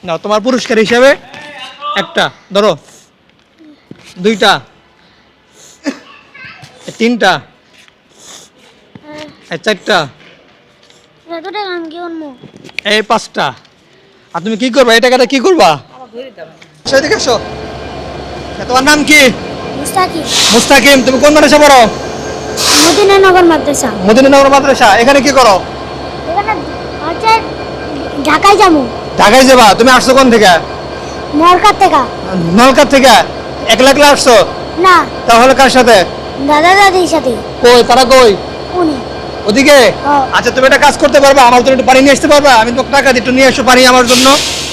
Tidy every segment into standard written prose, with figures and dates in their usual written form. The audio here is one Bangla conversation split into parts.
না, তোমার পুরস্কার হিসেবে একটা ধরো, দুইটা, তিনটা, চারটা, এই পাঁচটা। আর তুমি কি করবা? এই টাকাটা কি করবা? সেদিকে এসো। তোমার নাম কি? মুস্তাকিম। মুস্তাকিম। তুমি কোন মাদ্রাসা পড়ো? মদিনানগর মাদ্রাসা। মদিনানগর মাদ্রাসা। এখানে কি করো? এখানে হচ্ছে ঢাকায় যাবো। ঢাকায় যাবা? তুমি আসছো কোন থেকে? নলকার থেকে। নলকার থেকে? একলা একলা আসছো? না, তাহলে কার সাথে? দাদা দাদির সাথে। কই তারা কই? উনি ওদিকে? ও। আচ্ছা, তুমি একটা কাজ করতে পারবা? আমার জন্য একটু পানি নিয়ে আসতে পারবা? আমি তোমাকে টাকা দিই, একটু নিয়ে এসো পানি আমার জন্য।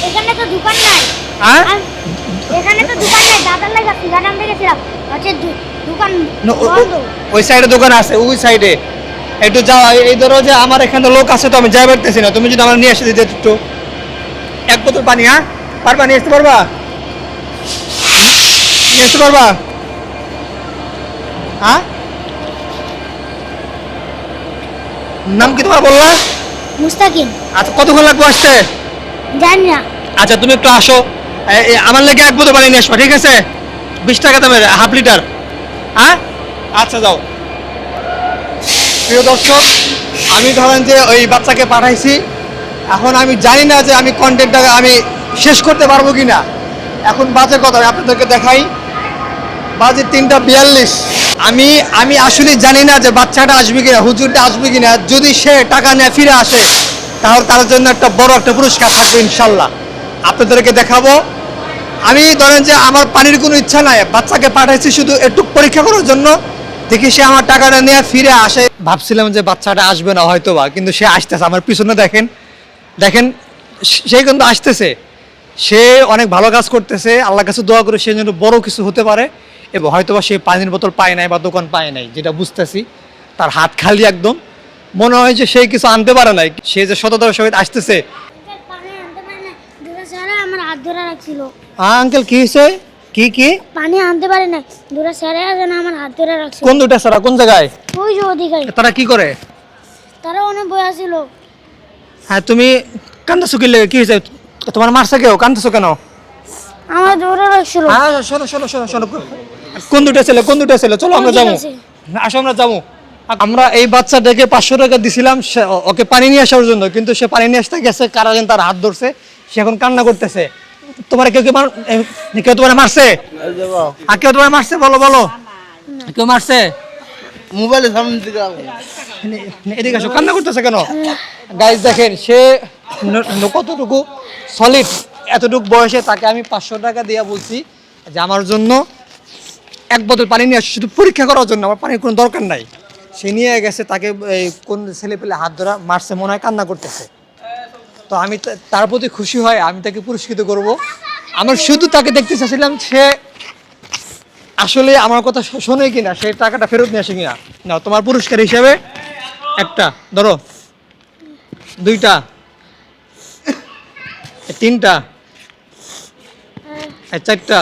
এখানে তো দোকান নাই। হ্যাঁ, এখানে তো দোকান নাই। দাদার লাগা ফিগার আনতে গেছিলাম, হচ্ছে দোকান বন্ধ। ওই সাইডে দোকান আছে, ওই সাইডে একটু যাও। এই ধরো যে আমার এখানে লোক আছে, তো আমি যাই পারতেছি না। তুমি যদি আমার নিয়ে এসে দিতে একটু এক বোতল পানি। হ্যাঁ, পারবা? নিয়ে আসতে পারবা? নিয়ে আসতে পারবা? হ্যাঁ, নাম কি তোমার বললা? মুস্তাকিম। আচ্ছা, কতক্ষণ লাগবে আসতে? জানি না। আচ্ছা, তুমি একটু আসো। আমার লেগে এক বোতল পানি নিয়ে আসবা, ঠিক আছে? 20 টাকা দামের, হাফ লিটার। হ্যাঁ, আচ্ছা যাও। প্রিয় দর্শক, আমি ধরেন যে ওই বাচ্চাকে পাঠাইছি। এখন আমি জানি না যে আমি কন্টেন্টটা আমি শেষ করতে পারবো কি না। এখন বাজে কথা, আমি আপনাদেরকে দেখাই। বাজে 3:42। আমি আমি আসলে জানি না যে বাচ্চাটা আসবে কিনা, হুজুরটা আসবে কিনা। যদি সে টাকা নিয়ে ফিরে আসে, তাহলে তার জন্য একটা বড় একটা পুরস্কার থাকবে ইনশাল্লাহ। আপনাদেরকে দেখাবো। আমি ধরেন যে আমার পানির কোনো ইচ্ছা নাই, বাচ্চাকে পাঠাইছি শুধু একটু পরীক্ষা করার জন্য। দেখি সে আমার টাকাটা নিয়ে ফিরে আসে। ভাবছিলাম যে বাচ্চাটা আসবে না হয়তো বা, কিন্তু সে আসতেছে। আমার পিছনে দেখেন, দেখেন, সে কিন্তু আসতেছে। সে অনেক ভালো কাজ করতেছে। আল্লাহর কাছে দোয়া করে সে যেন বড় কিছু হতে পারে। এবং হয়তোবা সে পানির বোতল পায় নাই বা দোকান পায় নাই, যেটা বুঝতেছি। তার হাত খালি একদম। মনে হয় যে সে কিছু আনতে পারে নাই। সে যে সততার সহিত আসতেছে। পানি আনতে পারে না, দুটো স্যার আমার হাত ধরে রাখছিল। হ্যাঁ আঙ্কেল, কি হয়েছে? কি কি? পানি আনতে পারে না, দুটো স্যার যেন আমার হাত ধরে রাখছিল। কোন দুটা সারা? কোন জায়গায়? ওই যে ওদিকে। তারা কি করে? তারা অনেক বয়া ছিল। হ্যাঁ, তুমি কান্দাছো কি লেগে? কি হয়েছে? তোমার মারছে কেউ? কান্দাছো কেন? আমার ধরে রাখছিল। হ্যাঁ, শোনো শোনো শোনো শোনো। কোন দুটা ছেলে? কোন দুটা ছেলে? চলো আমরা যাবো। আসো, আমরা যাবো। আমরা এই বাচ্চাটাকে 500 টাকা দিছিলাম ওকে পানি নিয়ে আসার জন্য, কিন্তু সে পানি নিয়ে আসতে গেছে, কারা যেন তার হাত ধরছে। সে এখন কান্না করতেছে। তোমার কেউ কেউ তোমার মারছে? আর কেউ তোমার মারছে? বলো বলো, কেউ মারছে? মোবাইলের সামনে দিকে এদিকে আসো। কান্না করতেছে কেন? গাইজ দেখেন, সে কতটুকু সলিড। এতটুকু বয়সে তাকে আমি 500 টাকা দিয়ে বলছি যে আমার জন্য এক বোতল পানি নিয়ে আসো, শুধু পরীক্ষা করার জন্য। আমার পানির কোনো দরকার নাই। সে নিয়ে গেছে, তাকে কোন ছেলে পেলে হাত ধরা মারছে, মনে হয় কান্না করতেছে। তো আমি তার প্রতি খুশি হয়, আমি তাকে পুরস্কৃত করব। আমার শুধু তাকে দেখতে চাচ্ছিলাম সে আসলে আমার কথা শোনে কিনা, সে টাকাটা ফেরত নিয়ে আসে কিনা। না, তোমার পুরস্কার হিসাবে একটা ধরো, দুইটা, তিনটা, চারটা,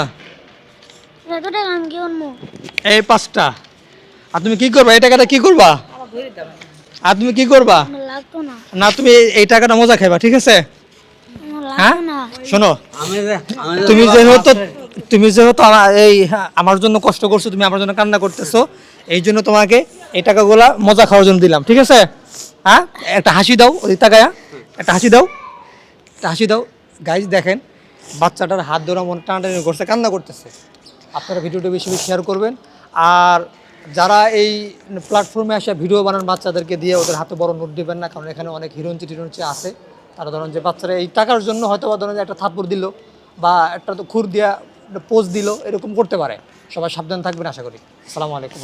এত টাকা আমি কি আনবো? এই পাঁচটা। আর তুমি কি করবা? এই টাকাটা কি করবা? আর তুমি কি করবা? আমার লাগতো না। না, তুমি এই টাকাটা মজা খাইবা, ঠিক আছে? আমার হ্যাঁ, লাগতো না। শোনো, তুমি যেহেতু আমার জন্য কষ্ট করছো, তুমি আমার জন্য কান্না করতেছো, এই জন্য তোমাকে এই টাকাগুলা মজা খাওয়ার জন্য দিলাম, ঠিক আছে? হ্যাঁ, একটা হাসি দাও ওই টাকায়। একটা হাসি দাও, একটা হাসি দাও। গাইজ দেখেন, বাচ্চাটার হাত ধরা মনে টানাটানি করছে, কান্না করতেছে। আপনারা ভিডিওটা বেশি বেশি শেয়ার করবেন। আর যারা এই প্ল্যাটফর্মে আসে ভিডিও বানান বাচ্চাদেরকে দিয়ে, ওদের হাতে বড় নোট দিবেন না, কারণ এখানে অনেক হিরোঞ্চি টিরঞ্চি আছে। তারা ধরেন যে বাচ্চারা এই টাকার জন্য হয়তো বা ধরেন যে একটা থাপ্পড় দিল বা একটা তো খুর দিয়া পোজ দিল, এরকম করতে পারে। সবাই সাবধান থাকবেন আশা করি। আসসালামু আলাইকুম।